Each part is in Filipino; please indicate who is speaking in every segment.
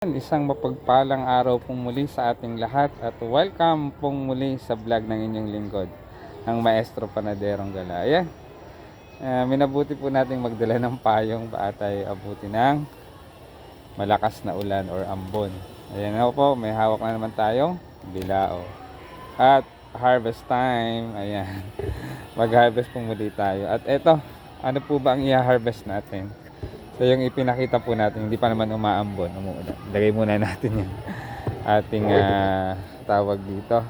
Speaker 1: Isang mapagpalang araw pong muli sa ating lahat at welcome pong muli sa vlog ng inyong lingkod, ang Maestro Panaderong Gala. Ayan, minabuti po nating magdala ng payong baka tayo abuti ng malakas na ulan or ambon. Ayan ako po, may hawak na naman tayong bilao. At harvest time, ayan, mag-harvest po muli tayo. At eto, ano po ba ang i-harvest natin? So yung ipinakita po natin, hindi pa naman umaambon, umuulan. Lagay muna natin yung ating tawag dito.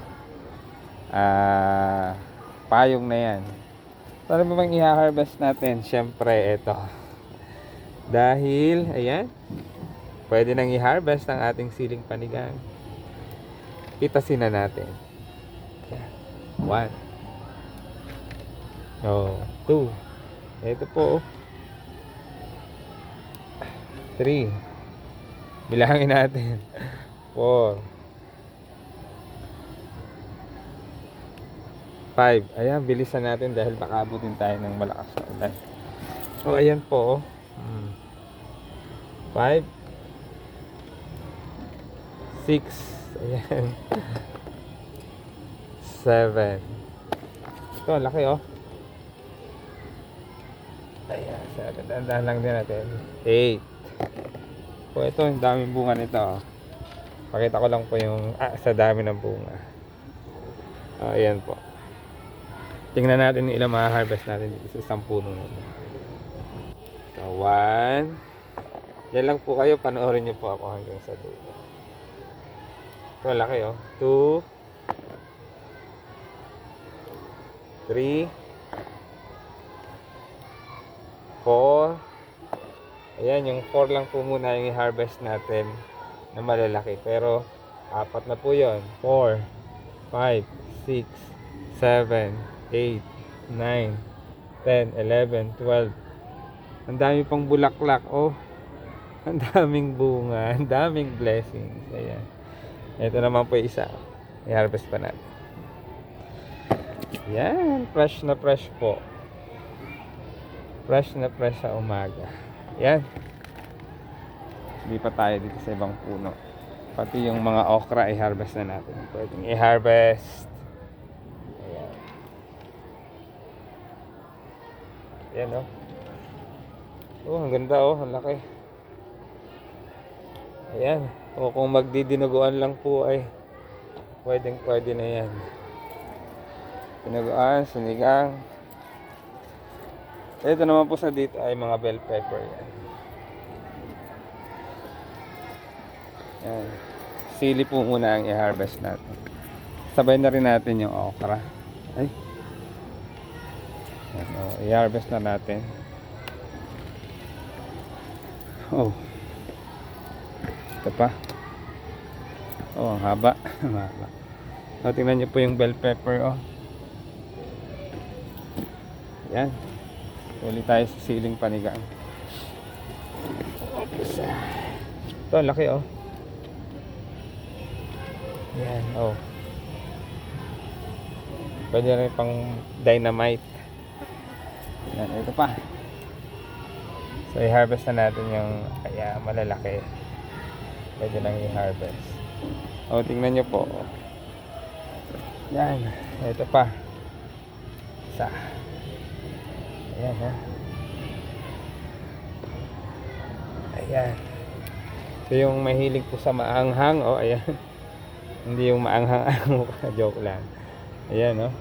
Speaker 1: Payong na yan. So ano ba bang i-harvest natin? Siyempre, ito. Dahil, ayan, pwede nang i-harvest ang ating siling panigang. Pitasin na natin. 1. 2. Ito po, 3. Bilangin natin. 4. 5. Ayan, bilisan natin dahil baka abutin tayo ng malakas na ulan. So, ayan po. 5. 6. Ayan. 7. Ito, laki oh. Ayan, 7. Dandahan lang din natin. 8. Po, ito, yung daming bunga nito. Pakita ko lang po yung sa dami ng bunga. Ayan po. Tingnan natin yung ilang ma-harvest natin dito sa isang puno nito. So, 1. Yan lang po kayo. Panoorin nyo po ako hanggang sa dulo. Ito, laki oh. 2. 3. 4. Ayan, yung 4 lang po muna yung i-harvest natin na malalaki. Pero, 4 na po yun. 4, 5, 6, 7, 8, 9, 10, 11, 12. Ang dami pang bulaklak. Oh, ang daming bunga. Ang daming blessings. Ayan. Ito naman po isa. I-harvest pa natin. Ayan, fresh na fresh po. Fresh na fresh sa umaga. Yan. Hindi pa tayo dito sa ibang puno. Pati yung mga okra i-harvest na natin. Pwedeng i-harvest. Ayan. Ayan oh. Oh, ang ganda oh. Ang laki. Ayan. O kung magdidinuguan lang po ay pwedeng pwede na yan. Dinuguan, sinigang. Ito naman po sa dito ay mga bell pepper yan. Yan. Sili po muna ang i-harvest natin. Sabay na rin natin yung okra. Ay. Yan, i-harvest na natin. Oh. Ito pa. Oh, ang haba. Haba. So, tingnan nyo po yung bell pepper oh. Yan. Uli tayo sa siling panigang. Ito, laki oh. Yan, oh. Pwede rin pang dynamite. Yan, ito pa. So, i-harvest na natin yung kaya malalaki. Pwede lang i-harvest. O, tingnan nyo po. Yan, ito pa. Isa. Ayan ha. Ayan. So yung mahilig po sa maanghang, oh ayan. Hindi yung maanghang ang mukha, joke lang. Ayan oh.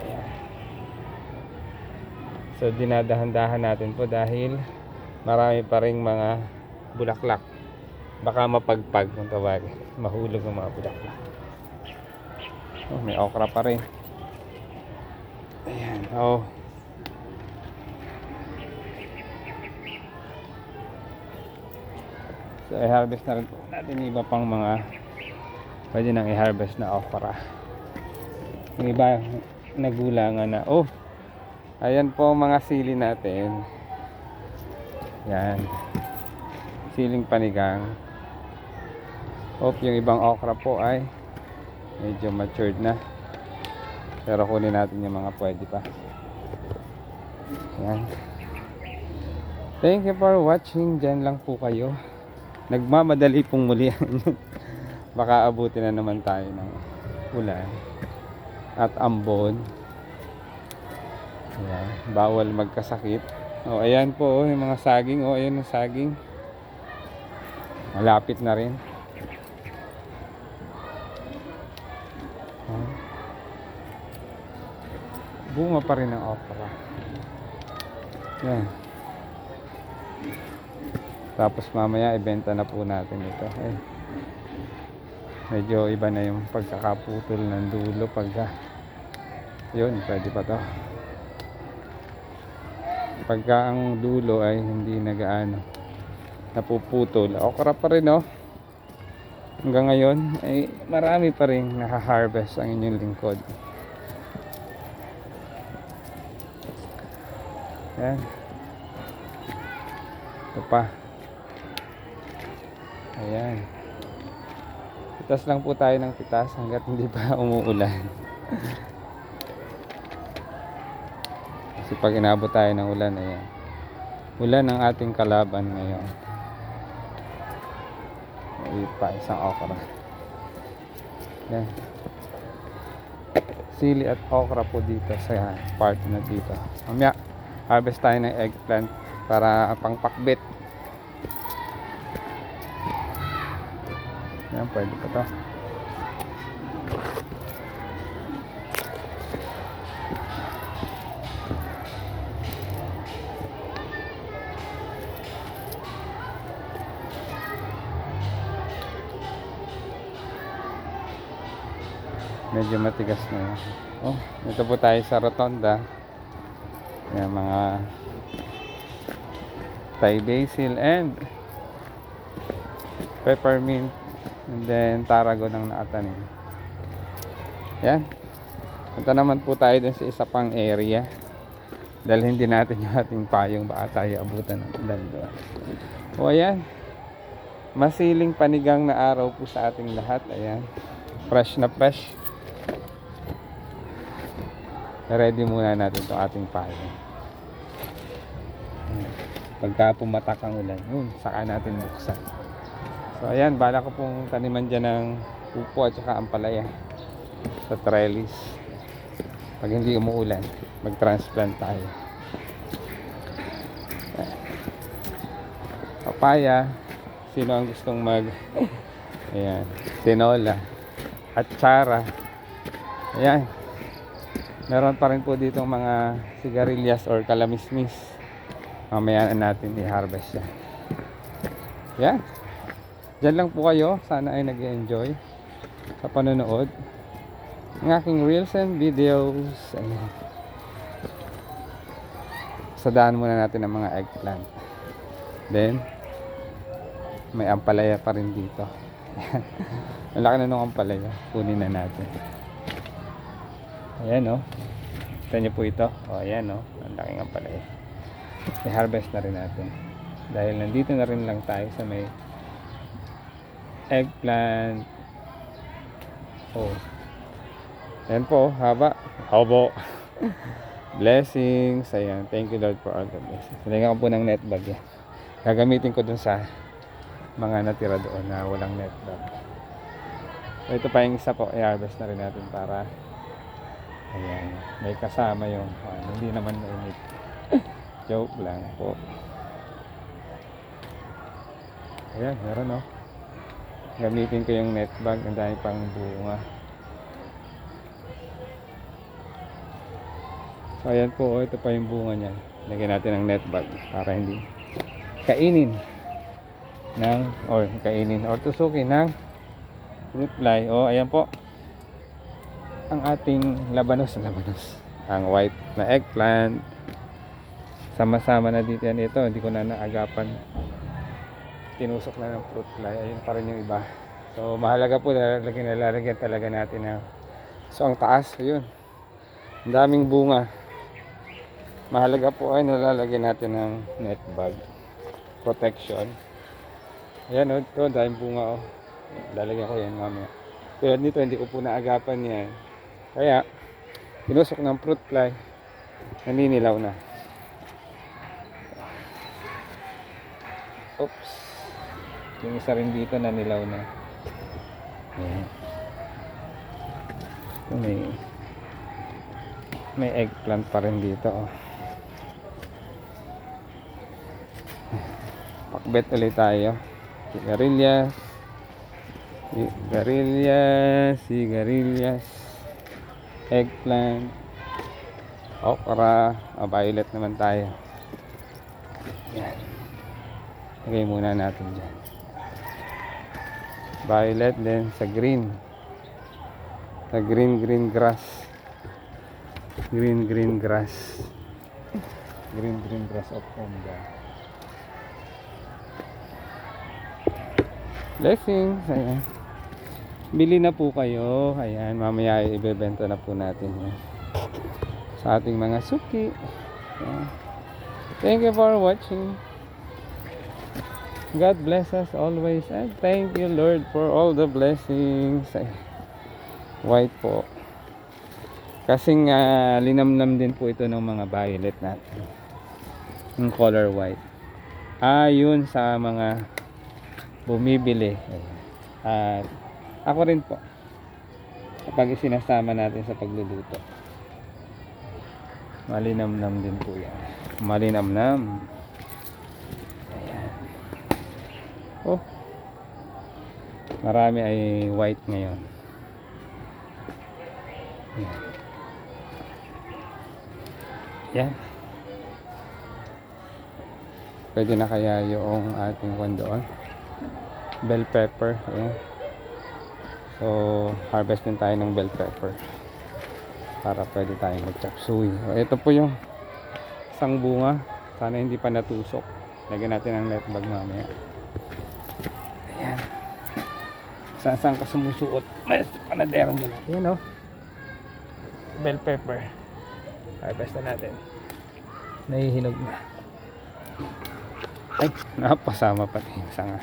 Speaker 1: Ayan. So dinadahan-dahan natin po dahil marami pa ring mga bulaklak. Baka mapagpag kung tawagin. Mahulog ang mga bulaklak. Oh, may okra pa rin. Ayan, oh. So, i-harvest na rin natin iba pang mga pwede nang i-harvest na okra. Yung iba, nagulangan na. Oh, ayan po mga sili natin. Yan. Siling panigang. Oh, yung ibang okra po ay medyo matured na. Pero kunin natin yung mga pwede pa. Ayan. Thank you for watching. Diyan lang po kayo. Nagmamadali pong muli. Baka abutin na naman tayo ng ulan at ambon. Ayan. Bawal magkasakit. O, ayan po, oh, yung mga saging. O, ayan yung saging. Malapit na rin. Bunga pa rin ang okra. Yan. Tapos mamaya ibenta na po natin ito. Medyo iba na yung pagkakaputol ng dulo pagka yun, pwede pa to. Pagka ang dulo ay hindi nagaano napuputol, okra pa rin, oh. Hanggang ngayon ay marami pa rin naka-harvest ang inyong lingkod. Yan. Ito pa. Ayan. Pitas lang po tayo ng pitas hanggat hindi pa umuulan. Kasi pag inabot tayo ng ulan, ayan. Ulan ang ating kalaban ngayon. May pa isang okra. Ayan. Sili at okra po dito sa part na dito. Mamaya, harvest tayo ng eggplant para pangpakbit. Yan, pwede pa to. Medyo matigas na yan. Oh, ito po tayo sa rotonda. Yan, mga Thai basil and peppermint, and then tarragon ang nakatanim. Yan. Punta naman po tayo dun sa isa pang area. Dahil hindi natin yung ating payong, baka tayo abutan ng ulan doon. O ayan. Masiling panigang na araw po sa ating lahat. Ayan. Fresh na fresh. Ready muna natin itong ating payong. Pagka pumatak ang ulan, saka natin buksan. So ayan, bala ko pong taniman dyan ng upo at saka ampalaya sa trellis. Pag hindi umuulan, mag-transplant tayo. Papaya, sino ang gustong ayan, tinola at tsara. Ayan, meron pa rin po ditong mga sigarilyas or kalamismis. Mamaya na natin i-harvest yan. Yan. Diyan lang po kayo. Sana ay nag-enjoy sa panonood ng aking reels and videos. Ayan. Sadaan muna natin ang mga eggplant. Then, may ampalaya pa rin dito. Ang laki na nung ampalaya. Kunin na natin. Ayan, oh. Kita nyo po ito. O, ayan, oh. Ang laking ampalaya. I-harvest na rin natin. Dahil nandito na rin lang tayo sa may eggplant. Oh. Ayan po, haba. Habo. Blessings. Ayan. Thank you Lord for all the blessings. Nalagyan ko po ng net bag yan. Gagamitin ko dun sa mga natira doon na walang net bag. So, ito pa yung isa po. I-harvest na rin natin para ayan. May kasama yung hindi naman mainit. Joke lang po. Ayan, meron, oh. Gamitin ko yung net bag. Ang dami pang bunga. So ayan po, oh, ito pa yung bunga niya. Lagyan natin ng net bag para hindi kainin or tusukin ng fruit fly. Oh, ayan po ang ating labanos. Ang white na eggplant. Sama-sama na dito yan. Ito, hindi ko na naagapan. Tinusok na ng fruit fly. Ayun pa rin yung iba. So, mahalaga po lalagyan talaga natin na. So, ang taas, ayun. Ang daming bunga. Mahalaga po ay nalalagyan natin ng net bag. Protection. Ayan, oh. Ito, daming bunga, oh. Lalagyan ko yan mamaya. Tulad nito, hindi ko po naagapan yan. Kaya, tinusok ng fruit fly. Naninilaw na. Oops. Yung isa rin dito na nilaw na. Ayan. May eggplant pa rin dito. Oh. Pakbet ulit tayo. Sigarilyas. Sigarilyas. Eggplant. Okra. Violet naman tayo. Yan. Lagay muna natin dyan. Violet, then sa green. Sa green grass. Green grass. Green grass of Honda. Blessings. Ayan. Bili na po kayo. Ayan, mamaya ibebenta na po natin yan. Sa ating mga suki. Ayan. Thank you for watching. God bless us always. And thank you, Lord, for all the blessings. White po. Kasing linamnam din po ito ng mga violet natin. Yung color white. Yun sa mga bumibili. At ako rin po. Kapag isinasama natin sa pagluluto. Malinamnam din po yan. Malinamnam. Ayan. Oh. Marami ay white ngayon. Ayan. Yan. Pwede na kaya yung ating kwan doon. Bell pepper. Ayan. So, harvest din tayo ng bell pepper. Para pwede tayong mag-chop suey. Ito po yung isang bunga. Sana hindi pa natusok. Lagyan natin ang net bag mamaya. Ayan. Saan ka sumusuot? May panaderong nila. Ayan o. Bell pepper. Harvest na natin. Nahihinog na. Ay, napasama pati yung sanga.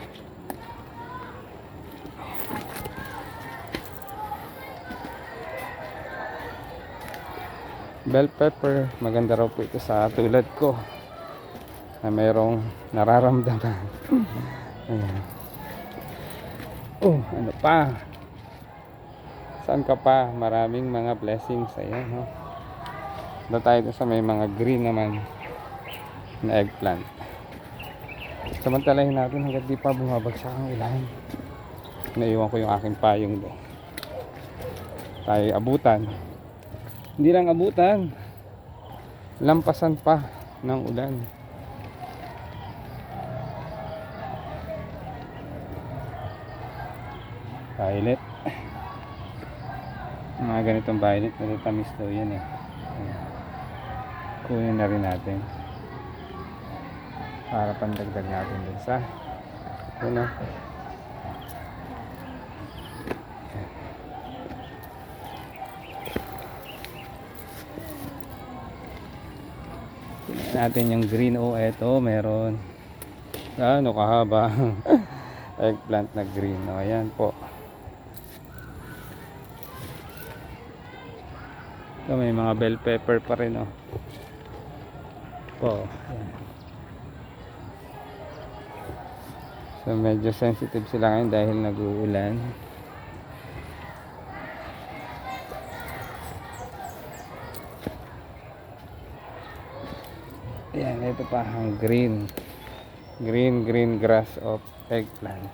Speaker 1: Bell pepper, maganda raw po ito sa tulad ko na mayroong nararamdaman. Ayan. Oh, ano pa? Saan ka pa? Maraming mga blessings. Ayan, no? Doon tayo sa may mga green naman na eggplant. Samantalahin natin hanggat di pa bumabagsak ang ulan. Naiwan ko yung aking payong doon. Tayo abutan. Hindi lang abutan. Lampasan pa ng ulan. Violet. Mga ganitong violet. Natatamis daw yan eh. Kunin na rin natin para pandagdag natin dun sa ano. Tingnan natin yung green. Eto meron ano kahaba eggplant na green. Ayan po. Ito may mga bell pepper pa rin ayan. So medyo sensitive sila ngayon dahil nag-uulan. Ayan, ito pa ang green grass of eggplant.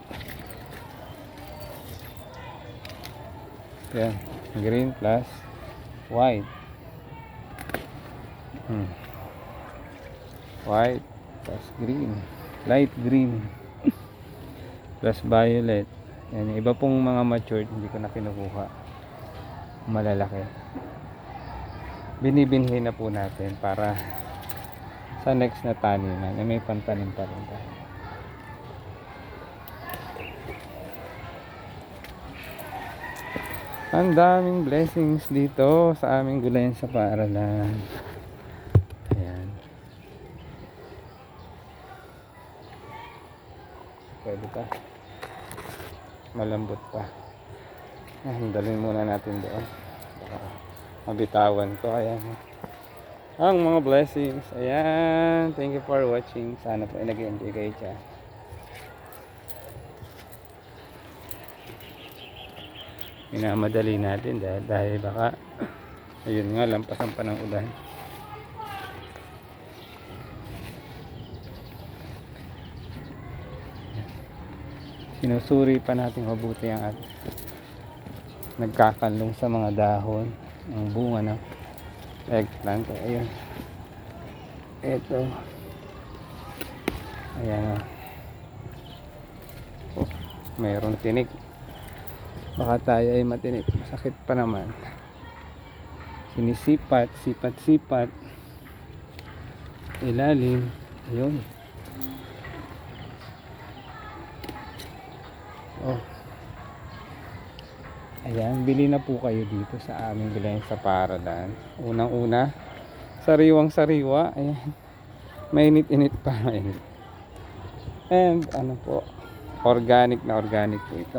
Speaker 1: Ayan, green plus white. White plus green, light green plus violet. Yan, iba pong mga matured hindi ko na kinukuha, malalaki. Binibinhi na po natin para sa next na taniman may pantanim pa rin tayo. Ang daming blessings dito sa aming gulayan sa paaralan. Ayan. Pwede pa. Malambot pa. Dalhin muna natin doon. Baka mabitawan ko. Ayan. Ang mga blessings. Ayan. Thank you for watching. Sana po nag-enjoy kayo dyan. Minamadali natin dahil baka ayun nga, lampasan pa ng ulan. Sinusuri pa natin mabuti ang at nagkakalong sa mga dahon ang bunga ng eggplant. Ayun, ito, ayan, oh, mayroong tinik. Baka tayo ay matinik, masakit pa naman. Sinisipat, sipat ilalim. Ayun, oh, ayan, bili na po kayo dito sa aming bilhin sa Paralan. Unang una, sariwang sariwa. Ayan, mainit-init pa, mainit. And ano po, organic na organic po ito.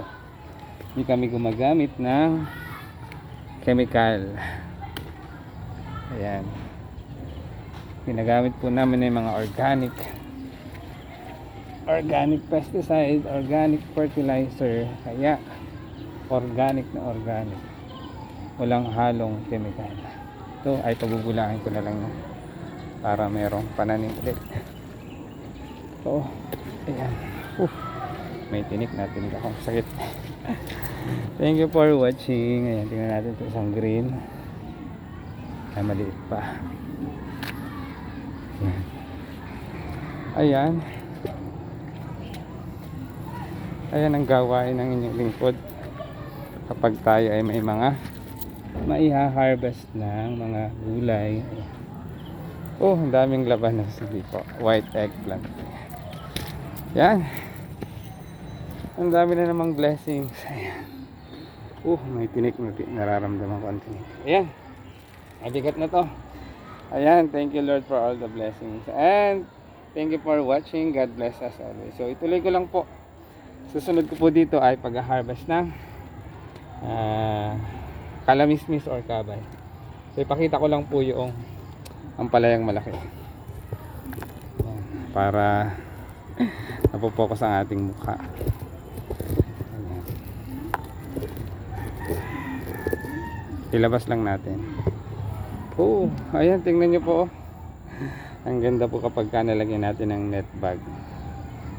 Speaker 1: Hindi kami gumagamit ng chemical. Ayan, ginagamit po namin yung mga organic pesticide, organic fertilizer. Kaya organic na organic, walang halong chemical. Ito ay pagugulahin ko na lang para merong pananim ulit. So ayan, may tinik natin ako, sakit. Thank you for watching. Ayan, tingnan natin ito, isang green ay maliit pa. Ayan, ayan ang gawain ng inyong lingkod kapag tayo ay may mga maiha-harvest ng mga gulay. Oh, ang daming laban na sige po, white eggplant. Yan, ang dami na namang blessings. Ayan, may tinik, nararamdaman ko ang tinik. Ayan, mabigat na to. Ayan, thank you Lord for all the blessings, and thank you for watching. God bless us always. So ituloy ko lang po. Susunod ko po dito ay pag-harvest ng kalamismis or kabay. So ipakita ko lang po yung ampalayang malaki. Ayan, para napopokus ang ating mukha. Ayan, ilabas lang natin. Oh, ayan, tingnan nyo po. Ang ganda po kapag nalagyan natin ng net bag.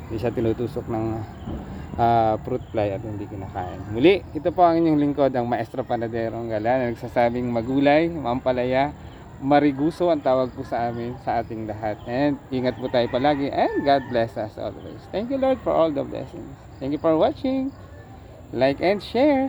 Speaker 1: Hindi siya tinutusok ng fruit fly at hindi kinakain. Muli, ito po ang inyong lingkod, ang Maestro Panaderong Gala, na nagsasabing magulay, mampalaya, mariguso ang tawag po sa amin, sa ating lahat. And ingat po tayo palagi, and God bless us always. Thank you Lord for all the blessings. Thank you for watching. Like and share.